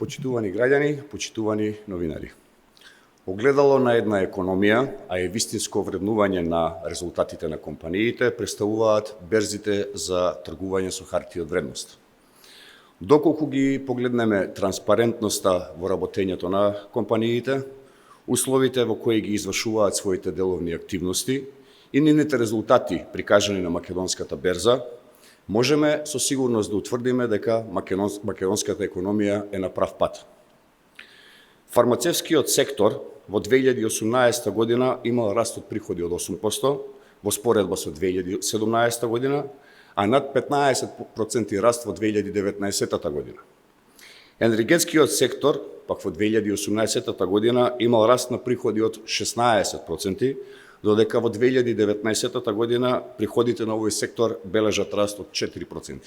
Почитувани граѓани, почитувани новинари. Огледало на една економија, а и вистинско вреднување на резултатите на компаниите представуваат берзите за тргување со харти од вредност. Доколку ги погледнеме транспарентноста во работењето на компаниите, условите во кои ги извршуваат своите деловни активности и нивните резултати прикажани на македонската берза, можеме со сигурност да утврдиме дека македонската економија е на прав пат. Фармацевскиот сектор во 2018 година имал раст од приходи од 8%, во споредба со 2017 година, а над 15% раст во 2019 година. Енергетскиот сектор, пак во 2018 година, имал раст на приходи од 16%, додека во 2019 година приходите на овој сектор бележат раст од 4%.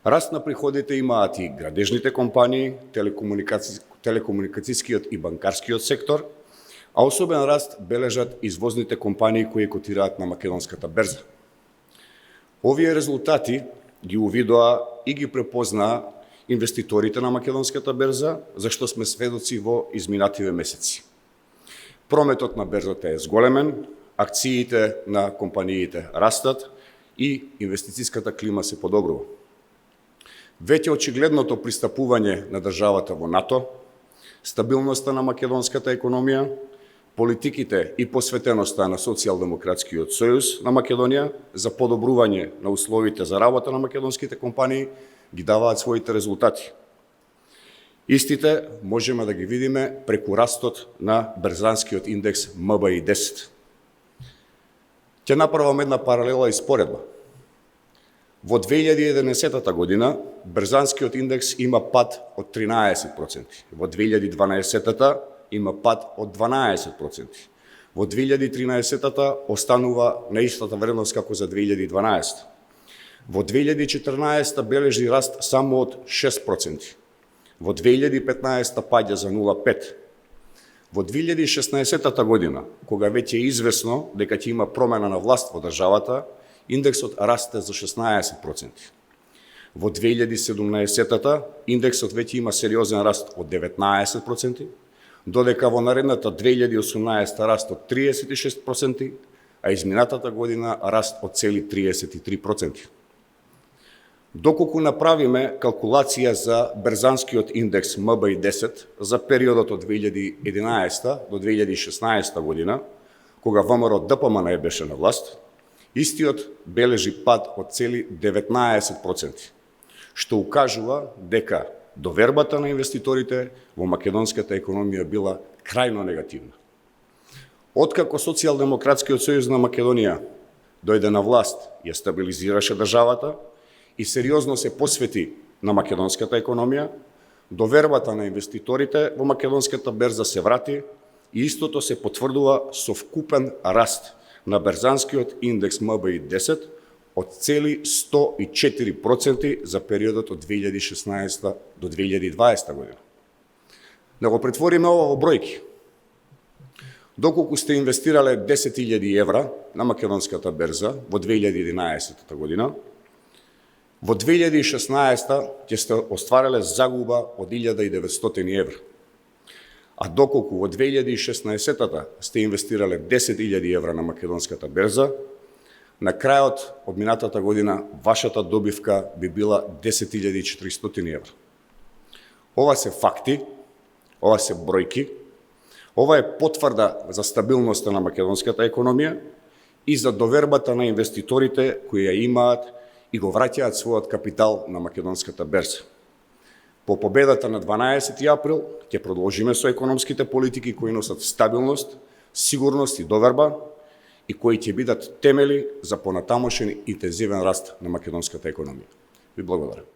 Раст на приходите имаат и градежните компании, телекомуникацијскиот и банкарскиот сектор, а особен раст бележат извозните компании кои котираат на македонската берза. Овие резултати ги увидоа и ги препознаа инвеститорите на македонската берза, зашто сме сведоци во изминативе месеци. Прометот на берзата е зголемен, акциите на компаниите растат и инвестицијската клима се подобрува. Веќе очигледното пристапување на државата во НАТО, стабилноста на македонската економија, политиките и посветеноста на Социјалдемократскиот сојуз на Македонија за подобрување на условите за работа на македонските компании ги даваат своите резултати. Истите можеме да ги видиме преку растот на берзанскиот индекс МБИ-10. Ќе направам една паралела и споредба. Во 2011 година берзанскиот индекс има пад од 13%, во 2012 има пад од 12%, во 2013 останува на истата вредност како за 2012. Во 2014 бележи раст само од 6%, во 2015 паѓа за 0,5%. Во 2016 година, кога веќе е известно дека ќе има промена на власт во државата, индексот расте за 16%. Во 2017 индексот веќе има сериозен раст од 19%, додека во наредната 2018 раст од 36%, а изминатата година раст од цели 33%. Доколку направиме калкулација за берзанскиот индекс МБИ-10 за периодот од 2011 до 2016 година, кога ВМРО ДПМН беше на власт, истиот бележи пад од цели 19%, што укажува дека довербата на инвеститорите во македонската економија била крајно негативна. Откако Социјалдемократскиот сојуз на Македонија дојде на власт, ја стабилизираше државата и сериозно се посвети на македонската економија, довербата на инвеститорите во македонската берза се врати и истото се потврдува со вкупен раст на берзанскиот индекс МБИ-10 од цели 104% за периодот од 2016 до 2020 година. Да го претвориме ова во бројки. Доколку сте инвестирале 10.000 евра на македонската берза во 2011 година, во 2016 ќе сте оствариле загуба од 1.900 евра. А доколку во 2016 сте инвестирале 10.000 евра на македонската берза, на крајот од минатата година вашата добивка би била 10.400 евра. Ова се факти, ова се бројки, ова е потврда за стабилноста на македонската економија и за довербата на инвеститорите кои ја имаат и го враќаат својот капитал на македонската берза. По победата на 12 април ќе продолжиме со економските политики кои носат стабилност, сигурност и доверба и кои ќе бидат темели за понатамошен интензивен раст на македонската економија. Ви благодарам.